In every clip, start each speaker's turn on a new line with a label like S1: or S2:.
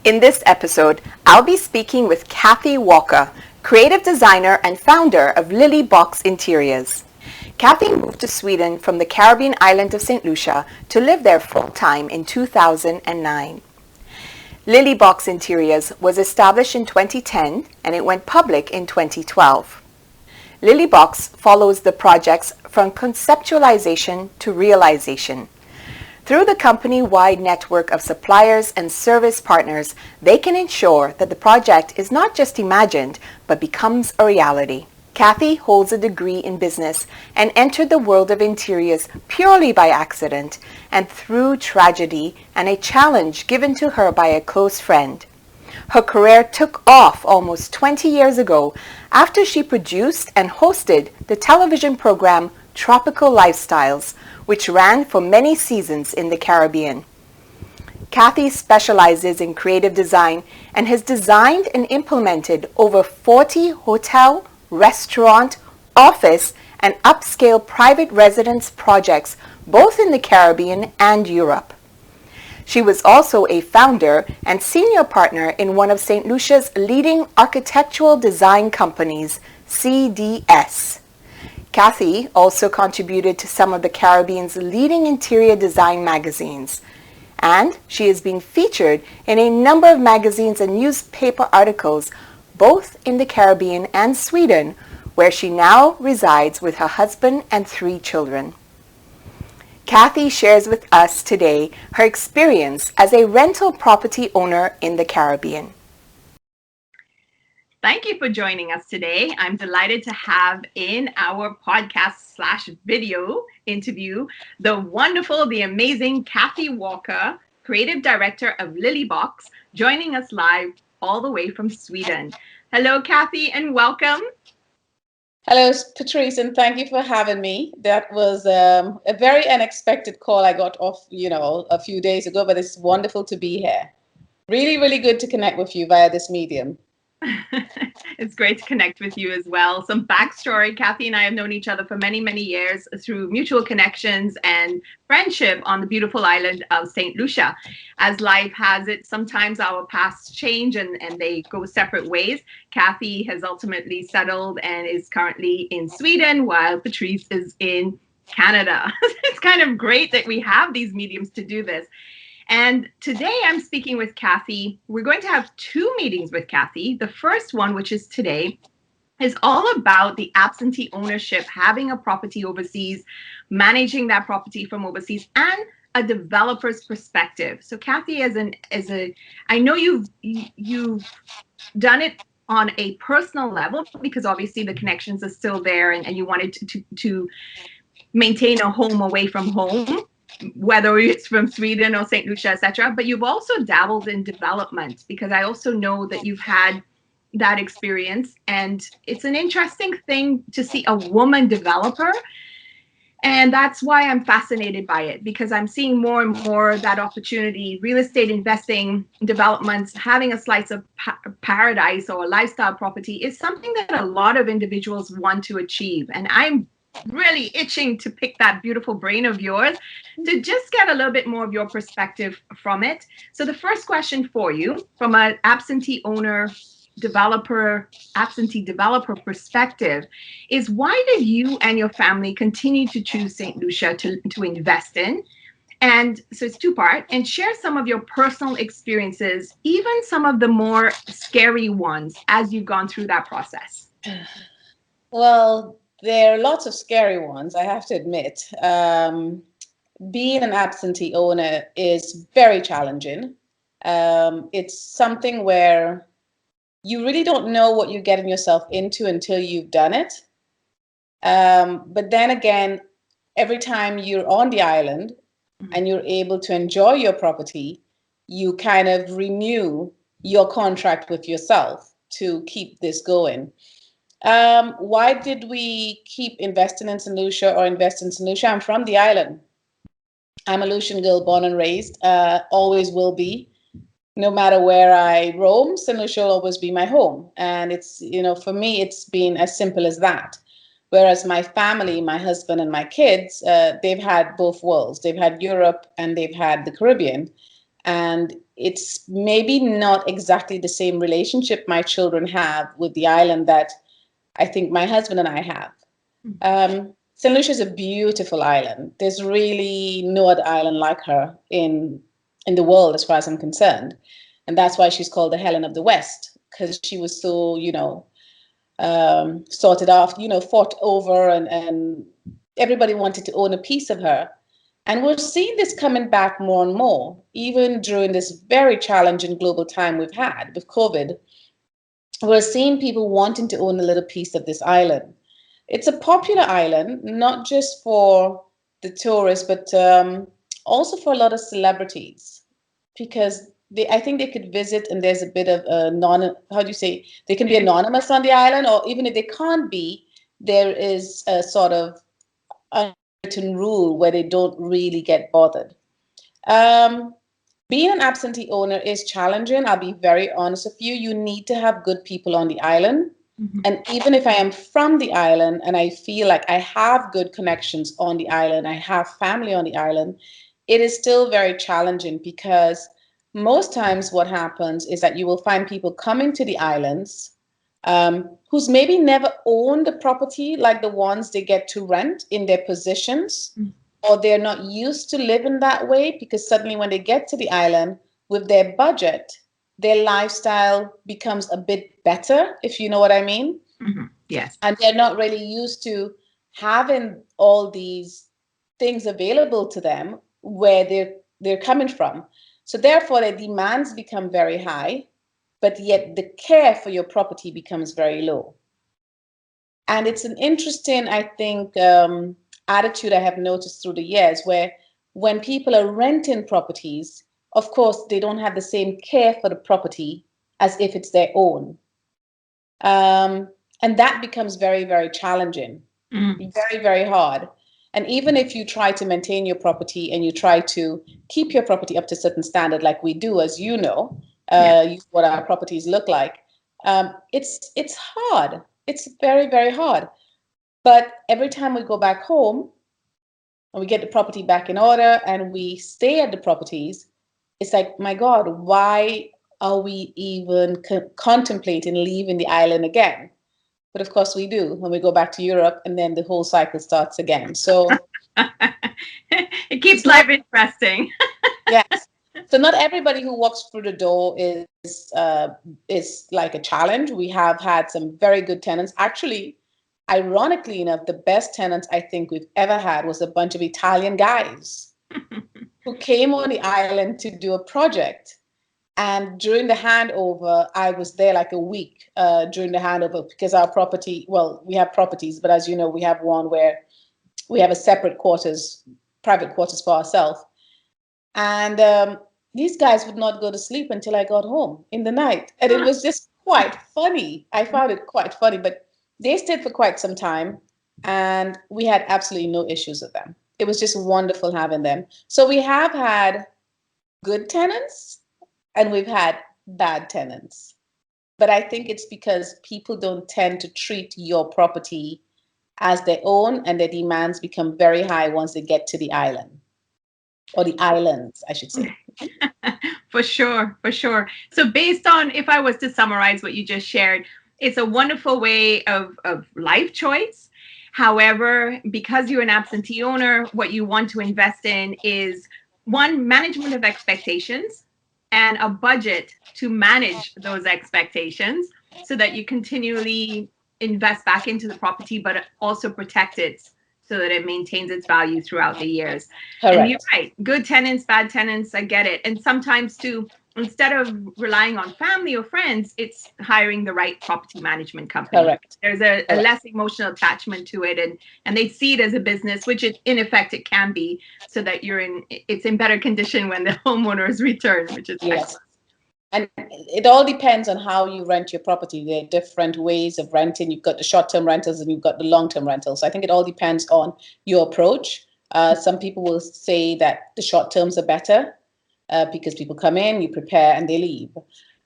S1: In this episode, I'll be speaking with Cathy Walker, creative designer and founder of Lillybox Interiors. Cathy moved to Sweden from the Caribbean island of St. Lucia to live there full-time in 2009. Lillybox Interiors was established in 2010 and it went public in 2012. Lillybox follows the projects from conceptualization to realization. Through the company-wide network of suppliers and service partners, they can ensure that the project is not just imagined, but becomes a reality. Cathy holds a degree in business and entered the world of interiors purely by accident and through tragedy and a challenge given to her by a close friend. Her career took off almost 20 years ago after she produced and hosted the television program Tropical Lifestyles, which ran for many seasons in the Caribbean. Cathy specializes in creative design and has designed and implemented over 40 hotel, restaurant, office, and upscale private residence projects both in the Caribbean and Europe. She was also a founder and senior partner in one of St. Lucia's leading architectural design companies, CDS. Cathy also contributed to some of the Caribbean's leading interior design magazines, and she has been featured in a number of magazines and newspaper articles both in the Caribbean and Sweden, where she now resides with her husband and 3 children. Cathy shares with us today her experience as a rental property owner in the Caribbean.
S2: Thank you for joining us today. I'm delighted to have in our podcast/video interview the wonderful, the amazing Cathy Walker, creative director of Lillybox, joining us live all the way from Sweden. Hello, Cathy, and welcome.
S3: Hello, Patrice, and thank you for having me. That was a very unexpected call I got off, a few days ago, but it's wonderful to be here. Really, really good to connect with you via this medium.
S2: It's great to connect with you as well. Some backstory: Cathy and I have known each other for many, many years through mutual connections and friendship on the beautiful island of St. Lucia. As life has it, sometimes our paths change and they go separate ways. Cathy has ultimately settled and is currently in Sweden, while Patrice is in Canada. It's kind of great that we have these mediums to do this. And today I'm speaking with Cathy. We're going to have 2 meetings with Cathy. The first one, which is today, is all about the absentee ownership, having a property overseas, managing that property from overseas, and a developer's perspective. So Cathy, I know you've done it on a personal level because obviously the connections are still there and you wanted to maintain a home away from home, whether it's from Sweden or St. Lucia, etc. But you've also dabbled in development because I also know that you've had that experience. And it's an interesting thing to see a woman developer. And that's why I'm fascinated by it, because I'm seeing more and more that opportunity, real estate investing, developments, having a slice of paradise or a lifestyle property is something that a lot of individuals want to achieve. And I'm really itching to pick that beautiful brain of yours to just get a little bit more of your perspective from it. So the first question for you, from an absentee developer perspective, is why did you and your family continue to choose St. Lucia to invest in? And so it's 2-part, and share some of your personal experiences, even some of the more scary ones as you've gone through that process.
S3: Well, there are lots of scary ones, I have to admit. Being an absentee owner is very challenging. It's something where you really don't know what you're getting yourself into until you've done it. But then again, every time you're on the island and you're able to enjoy your property, you kind of renew your contract with yourself to keep this going. Why did we keep investing in St. Lucia or invest in St. Lucia? I'm from the island. I'm a Lucian girl, born and raised, always will be. No matter where I roam, St. Lucia will always be my home. And it's, for me, it's been as simple as that. Whereas my family, my husband and my kids, they've had both worlds. They've had Europe and they've had the Caribbean. And it's maybe not exactly the same relationship my children have with the island that I think my husband and I have. St. Lucia is a beautiful island. There's really no other island like her in the world, as far as I'm concerned. And that's why she's called the Helen of the West, because she was so, sorted off, fought over, and everybody wanted to own a piece of her. And we're seeing this coming back more and more, even during this very challenging global time we've had with COVID. We're seeing people wanting to own a little piece of this island. It's a popular island, not just for the tourists, but also for a lot of celebrities, because I think they could visit and there's a bit of they can be anonymous on the island, or even if they can't be, there is a sort of unwritten rule where they don't really get bothered. Being an absentee owner is challenging. I'll be very honest with you. You need to have good people on the island. Mm-hmm. And even if I am from the island and I feel like I have good connections on the island, I have family on the island, it is still very challenging, because most times what happens is that you will find people coming to the islands who's maybe never owned a property like the ones they get to rent in their positions. Mm-hmm. Or they're not used to living that way, because suddenly when they get to the island with their budget, their lifestyle becomes a bit better, if you know what I mean.
S2: Mm-hmm. Yes.
S3: And they're not really used to having all these things available to them where they're coming from. So therefore, their demands become very high, but yet the care for your property becomes very low. And it's an interesting, I think, attitude I have noticed through the years, where when people are renting properties, of course, they don't have the same care for the property as if it's their own. And that becomes very, very challenging, very, very hard. And even if you try to maintain your property and you try to keep your property up to a certain standard, like we do, as you know, what our properties look like, it's hard. It's very, very hard. But every time we go back home and we get the property back in order and we stay at the properties, it's like, my God, why are we even contemplating leaving the island again? But of course we do when we go back to Europe, and then the whole cycle starts again. So
S2: it keeps life interesting.
S3: Yes. So not everybody who walks through the door is like a challenge. We have had some very good tenants. Actually, ironically enough, the best tenants I think we've ever had was a bunch of Italian guys who came on the island to do a project. And during the handover, I was there like a week during the handover, because our property, well, we have properties, but as you know, we have one where we have a separate private quarters for ourselves. And these guys would not go to sleep until I got home in the night. And it was just quite funny. I found it quite funny, but they stayed for quite some time and we had absolutely no issues with them. It was just wonderful having them. So we have had good tenants and we've had bad tenants. But I think it's because people don't tend to treat your property as their own, and their demands become very high once they get to the island. Or the islands, I should say.
S2: For sure. So based on, if I was to summarize what you just shared, it's a wonderful way of life choice. However, because you're an absentee owner, what you want to invest in is, one, management of expectations and a budget to manage those expectations so that you continually invest back into the property, but also protect it so that it maintains its value throughout the years. Correct. And you're right, good tenants, bad tenants, I get it. And sometimes too, instead of relying on family or friends, it's hiring the right property management company.
S3: Correct.
S2: There's a less emotional attachment to it, and they see it as a business, which in effect it can be, so that it's in better condition when the homeowners return, which is
S3: yes. Excellent. And it all depends on how you rent your property. There are different ways of renting. You've got the short-term rentals and you've got the long-term rentals. So I think it all depends on your approach. Some people will say that the short terms are better because people come in, you prepare, and they leave.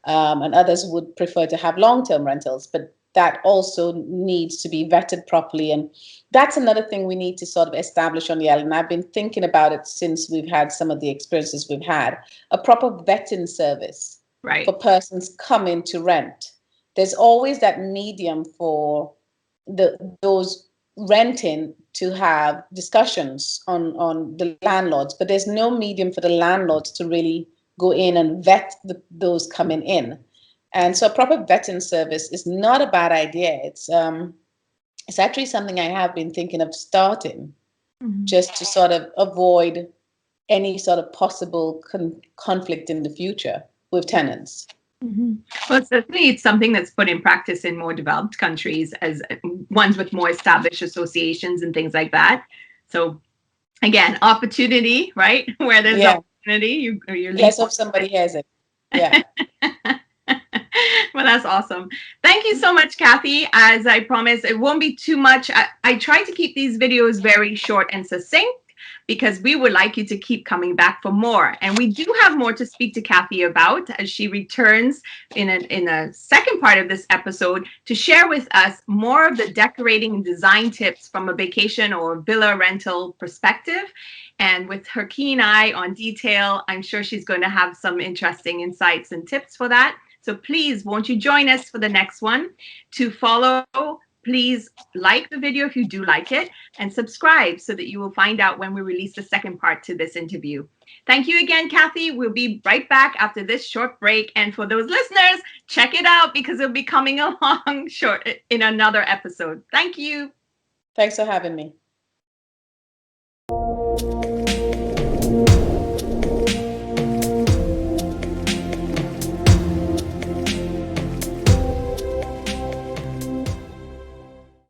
S3: And others would prefer to have long-term rentals. But that also needs to be vetted properly. And that's another thing we need to sort of establish on the island. I've been thinking about it since we've had some of the experiences we've had, a proper vetting service for persons coming to rent. There's always that medium for those renting to have discussions on the landlords, but there's no medium for the landlords to really go in and vet those coming in. And so a proper vetting service is not a bad idea. It's actually something I have been thinking of starting, just to sort of avoid any sort of possible conflict in the future with tenants.
S2: Well, certainly it's something that's put in practice in more developed countries, as ones with more established associations and things like that. So again, opportunity, right? Where there's opportunity, you
S3: let's hope somebody has it. Yeah.
S2: Well, that's awesome. Thank you so much, Cathy. As I promised, it won't be too much. I try to keep these videos very short and succinct because we would like you to keep coming back for more. And we do have more to speak to Cathy about as she returns in a second part of this episode to share with us more of the decorating and design tips from a vacation or villa rental perspective. And with her keen eye on detail, I'm sure she's going to have some interesting insights and tips for that. So please, won't you join us for the next one? To follow, please like the video if you do like it, and subscribe so that you will find out when we release the second part to this interview. Thank you again, Cathy. We'll be right back after this short break. And for those listeners, check it out because it'll be coming along short in another episode. Thank you.
S3: Thanks for having me.